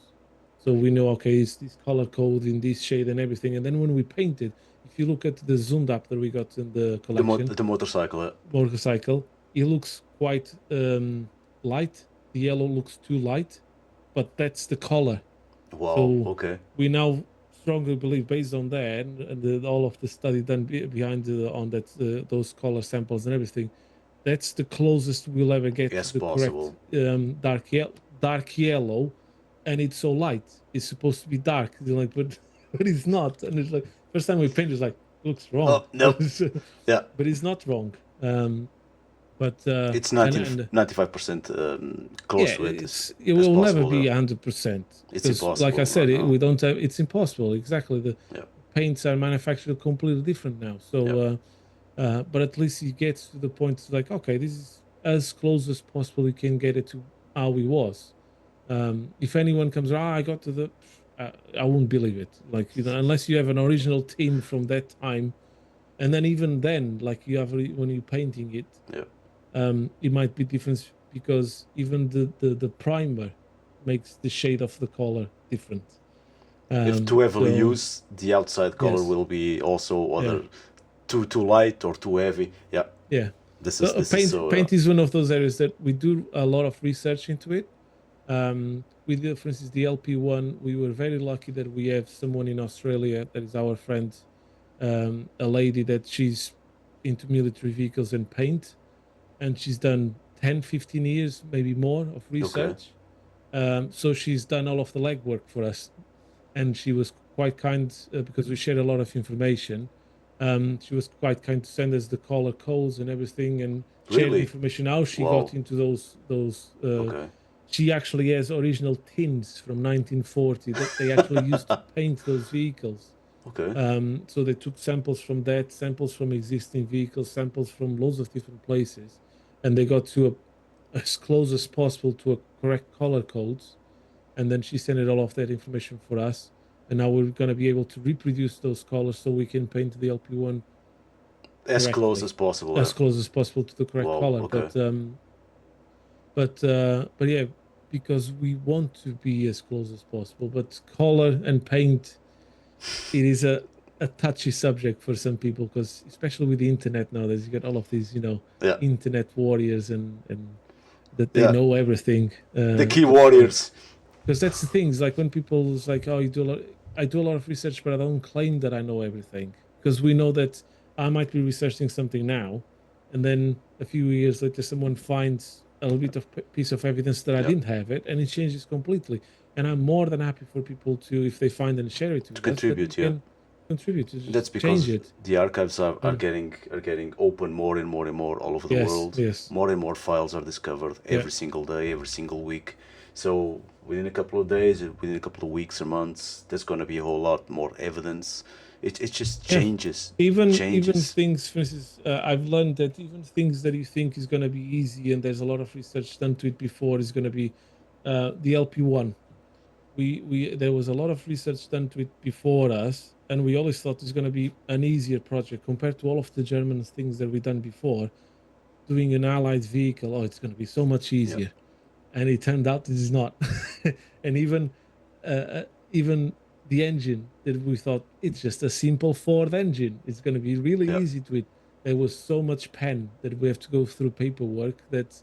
So we know, okay, it's this color code in this shade and everything. And then when we painted, if you look at the zoomed up that we got in the collection, The motorcycle. motorcycle, it looks quite light. The yellow looks too light, but that's the color. Wow. So Okay. we now strongly believe, based on that and all of the study done behind on that those color samples and everything, that's the closest we'll ever get to Yes, the correct possible. dark yellow, and it's so light. It's supposed to be dark. They're like, but but it's not. And it's like first time we paint, it's like looks wrong, Oh nope. Yeah. but it's not wrong. But It's and 95% yeah, close to it it as will never possible. be Yeah. 100% It's because, like I impossible said, right now. we don't have. It's impossible. Exactly, the Yeah. paints are manufactured completely different now. Yeah. So, but at least he gets to the point. It's like, okay, this is as close as possible you can get it to how he was. If anyone comes, I got to the, I won't believe it. Like unless you have an original tin from that time, and then even then, like you have when you're painting it, Yeah. it might be different because even the primer makes the shade of the color different. If too heavily So used, the outside color yes, will be also yeah, other too light or too heavy. Yeah. yeah. This So is this is paint so. paint is one of those areas that we do a lot of research into it. We did, for instance, the LP one. We were very lucky that we have someone in Australia that is our friend, a lady that she's into military vehicles and paint, and she's done 10, 15 years, maybe more, of Okay. research. So she's done all of the legwork for us, and she was quite kind because we shared a lot of information. She was quite kind to send us the color codes and everything, and shared Really? information how she Wow. got into those. Okay. She actually has original tins from 1940 that they actually used to paint those vehicles. Okay. So they took samples from that, samples from existing vehicles, samples from loads of different places, and they got to as close as possible to a correct color codes. And then she sent it all of that information for us. And now we're going to be able to reproduce those colors so we can paint the LP1 As close correctly, as possible. Yeah. as close as possible to the correct Wow. color. Okay. But yeah, because we want to be as close as possible. But color and paint, it is a touchy subject for some people because especially with the internet nowadays, you get all of these, Yeah. internet warriors and that they Yeah. know everything. The key But warriors. because that's the thing, is like when people is like, oh, you do a lot, I do a lot of research, but I don't claim that I know everything because we know that I might be researching something now, and then a few years later, someone finds a little bit of piece of evidence that I Yeah. didn't have it, and it changes completely. And I'm more than happy for people to, if they find and share it To with us, that we contribute. Yeah. can contribute to That's just change because it. the archives are Um, getting open more and more and more all over the yes, world. yes, More and more files are discovered yeah, every single day, every single week. So within a couple of days, within a couple of weeks or months, there's gonna be a whole lot more evidence. It just yeah. changes, Even changes. things, for instance, I've learned that even things that you think is going to be easy, and there's a lot of research done to it before, is going to be the LP1. We There was a lot of research done to it before us, and we always thought it's going to be an easier project compared to all of the German things that we've done before. Doing an allied vehicle, oh, it's going to be so much Yeah, easier, and it turned out it is not. And even the engine that we thought it's just a simple Ford engine, it's going to be really yeah. easy to it. There was so much pen that we have to go through paperwork that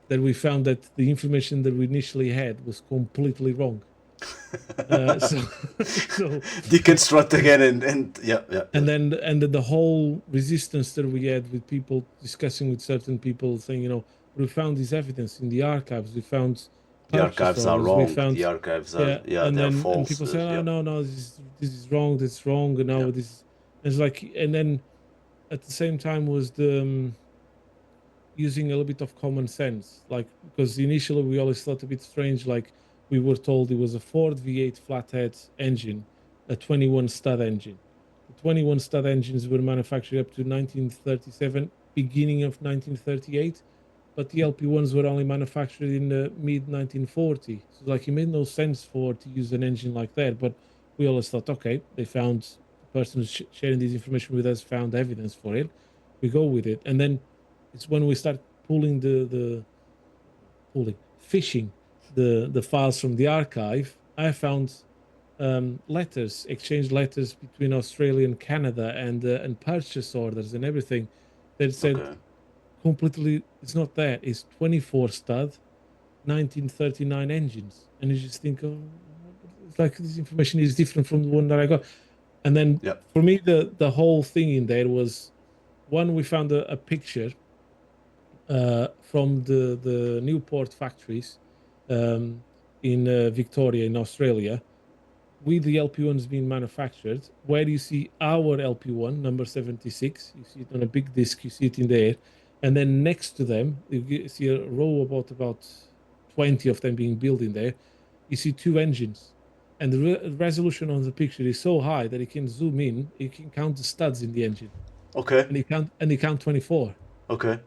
we found that the information that we initially had was completely wrong. So, so Deconstruct again and yeah, yeah. and then the whole resistance that we had with people discussing with certain people saying, we found this evidence in the archives, we found The purchase archives are orders, we wrong. The found, archives are, yeah, yeah, and they're then and false. people say, oh Yeah, no, this is wrong, that's wrong, and yeah, now this, it's like, and then at the same time was the using a little bit of common sense, like, because initially we always thought a bit strange, like we were told it was a Ford V8 flathead engine, a 21 stud engine. The 21 stud engines were manufactured up to 1937, beginning of 1938, but the LP1s were only manufactured in the mid 1940s. So like it made no sense for to use an engine like that. But we always thought, okay, they found the person who's sharing this information with us found evidence for it. We go with it, and then it's when we start pulling the pulling fishing the files from the archive. I found letters, exchange letters between Australia and Canada, and purchase orders and everything that said okay. completely it's not that, it's 24 stud 1939 engines, and you just think, oh, it's like this information is different from the one that I got. And then Yeah, for me the whole thing in there was, one, we found a picture from the Newport factories um, in Victoria in Australia, with the LP1s being manufactured, where you see our LP1 number 76, you see it on a big disc, you see it in there, and then next to them you see a row about 20 of them being built in there. You see two engines, and the resolution on the picture is so high that you can zoom in, you can count the studs in the engine, okay, and you count 24. okay.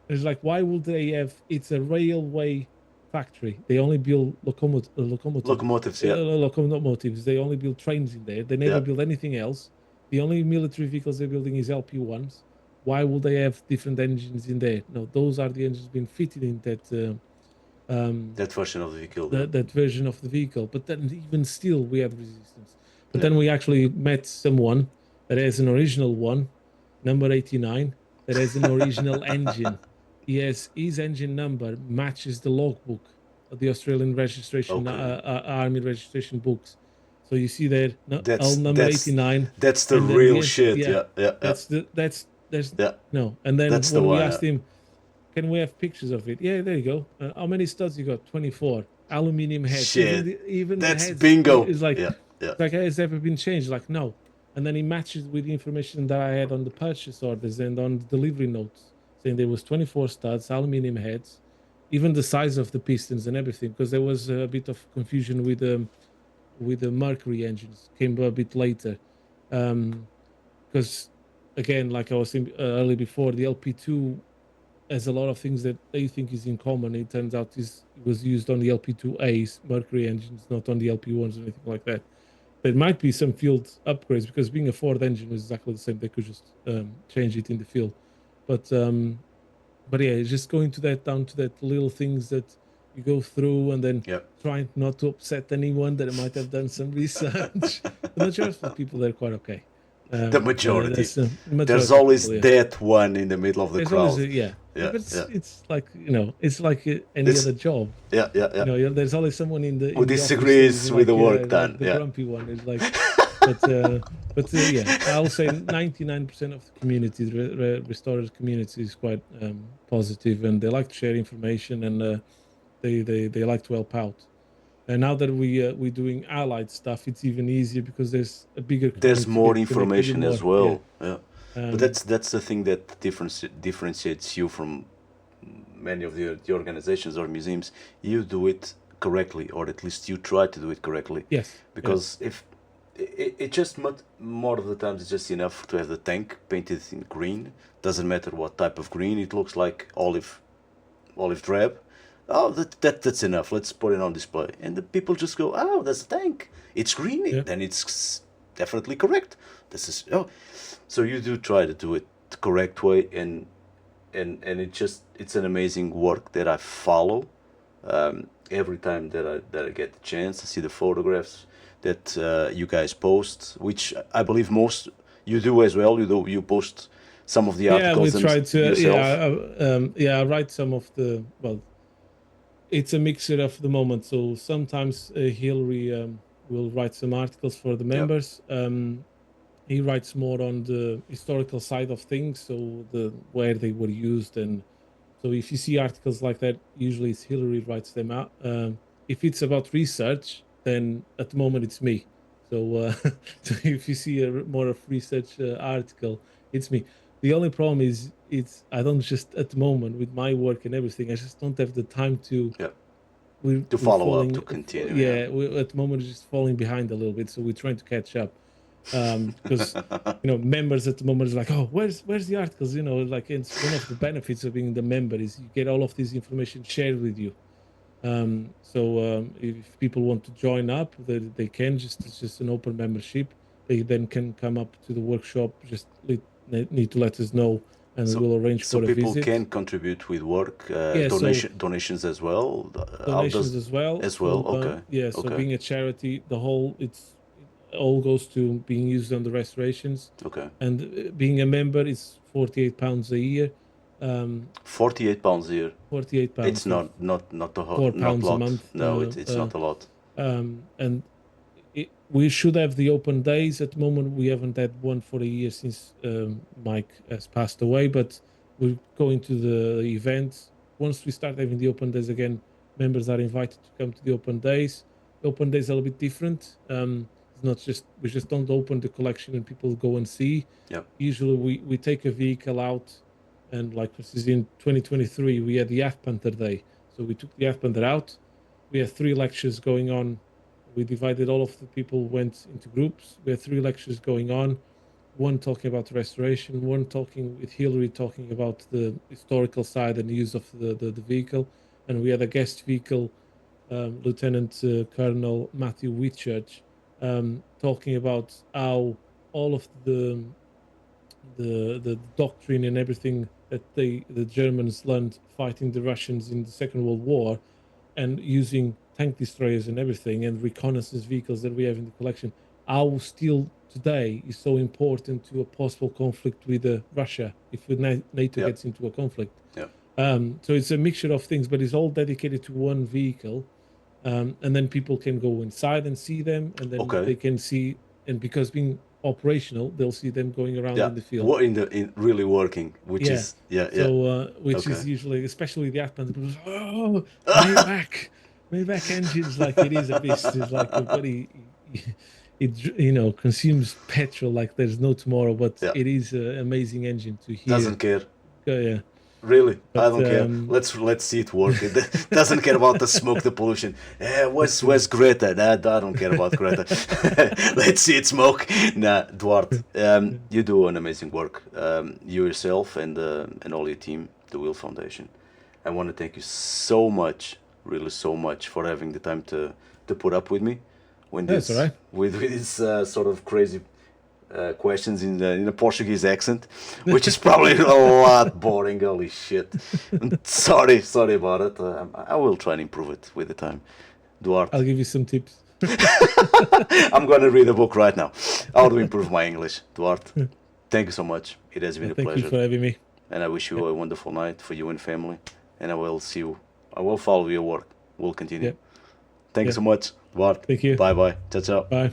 It's like, why would they have? It's a railway factory. They only build Locomotives, yeah, locomotives. They only build trains in there. They never yeah. build anything else. The only military vehicles they're building is LP1s. Why would they have different engines in there? No, those are the engines being fitted in That version of the vehicle, yeah, that version of the vehicle. But then even still, we had resistance. But yeah. then we actually met someone that has an original one, number 89, that has an original engine. He has his engine number matches the logbook of the Australian registration, Okay. Army registration books. So you see there, L That's number that's 89, that's the and then real shit. yeah, Yeah, yeah, yeah, that's there's yeah. no. And then That's the when we one. Yeah. asked him, can we have pictures of it? Yeah, there you go. How many studs you got? 24 aluminium heads. Shit. Even the That's heads bingo. is like, Yeah, yeah. has ever been changed? Like, no. And then he matches with the information that I had on the purchase orders and on the delivery notes, saying there was 24 studs, aluminium heads, even the size of the pistons and everything, because there was a bit of confusion with the Mercury engines. Came a bit later, because again, like I was saying earlier before, the LP2 has a lot of things that they think is in common. It turns out it was used on the LP2As, Mercury engines, not on the LP1s or anything like that. There might be some field upgrades, because being a Ford engine was exactly the same. They could just change it in the field, but yeah, it's just going to that, down to that little things that you go through, and then Yeah. trying not to upset anyone that might have done some research. The majority of the people, they're quite okay. The majority. That's the There's majority of always people, yeah. that one in the middle of the There's always crowd. yeah, Yeah, but yeah. it's like, it's like any It's other job. yeah, yeah, yeah. There's always someone Who in the office that is disagrees with like, the yeah, work like done? the Yeah. grumpy one is like, but yeah, I'll say 99% of the community, the restored community, is quite positive, and they like to share information, and they like to help out. And now that we're doing allied stuff, it's even easier, because there's a bigger There's community more that connected with information as more. Yeah. well. Yeah. But Um, that's the thing that differentiates you from many of the organizations or museums. You do it correctly, or at least you try to do it correctly. yes. Because if it just more of the times it's just enough to have the tank painted in green. Doesn't matter what type of green. It looks like olive drab. Oh, that's enough. Let's put it on display, and the people just go, "Oh, that's a tank. It's green. Yeah. Then it's definitely correct." This is so you do try to do it the correct way, and it's an amazing work that I follow every time that I get the chance. I see the photographs that you guys post, which I believe most you do as well. You post some of the Yeah, we articles try to. yourself. I write some of the, well, it's a mixture of the moment. So sometimes Hillary will write some articles for the Yep. members. He writes more on the historical side of things, so the where they were used, and so if you see articles like that, usually it's Hillary writes them out. If it's about research, then at the moment it's me. So, so if you see more of research article, it's me. The only problem is it's I don't just at the moment with my work and everything, I just don't have the time to. Yep. To We're follow up, falling, to continue. Yeah. yeah. At the moment we're just falling behind a little bit, so we're trying to catch up. Because members at the moment is like, oh, where's the articles? Like it's one of the benefits of being the member is you get all of this information shared with you. So if people want to join up, they can. It's just an open membership. They then can come up to the workshop. Just need to let us know, and So, we'll arrange so for a people visit. can contribute with work, Yeah, so donations as well. How donations does as well. as well? So Okay, yeah, so okay, being a charity, it all goes to being used on the restorations, okay. and being a member is £48 a year. 48 pounds a year. 48 pounds, It's so not a four not pounds a lot. month. No, it's not a lot. And we should have the open days. At the moment, we haven't had one for a year since Mike has passed away, but we're going to the event. Once we start having the open days again, members are invited to come to the open days. The open days are a little bit different. It's not just we just don't open the collection and people go and see. Yep. Usually, we take a vehicle out, and like this is in 2023, we had the Yacht Panther Day, so we took the Yacht Panther out. We had 3 lectures going on. We divided all of the people went into groups. We had 3 lectures going on. One talking about restoration, one talking with Hillary talking about the historical side and the use of the vehicle, and we had a guest vehicle, Lieutenant Colonel Matthew Whitchurch, talking about how all of the doctrine and everything that the Germans learned fighting the Russians in the Second World War, and using tank destroyers and everything and reconnaissance vehicles that we have in the collection, how still today is so important to a possible conflict with Russia if NATO Yep. gets into a conflict. Yep. So it's a mixture of things, but it's all dedicated to one vehicle. And then people can go inside and see them, and then Okay. they can see, and because being operational, they'll see them going around Yeah. in the field. What in really working, which Yeah. is yeah. So, which Okay. is usually, especially the Afghans, people say, oh, Maybach engines, like it is a beast. It's like a very, it consumes petrol like there's no tomorrow, but Yeah. it is an amazing engine to hear. Doesn't care. Yeah. Really, I But, don't care. Let's see it work. It doesn't care about the smoke, the pollution. Where's Greta? Nah, I don't care about Greta. Let's see it smoke. Nah, Duarte, you do an amazing work. You yourself and all your team, the Weald Foundation. I want to thank you so much, really so much, for having the time to put up with me when That's all right. with this sort of crazy questions in a Portuguese accent, which is probably a lot boring. Holy shit! Sorry about it. I will try and improve it with the time. Duarte, I'll give you some tips. I'm gonna read a book right now. How to improve my English. Duarte, thank you so much. It has been a Thank pleasure, you for having me. and I wish you a wonderful night for you and family. And I will see you. I will follow your work. We'll continue. Yeah. Thank you so much, Duarte. Thank you. Bye bye. Ciao ciao. Bye.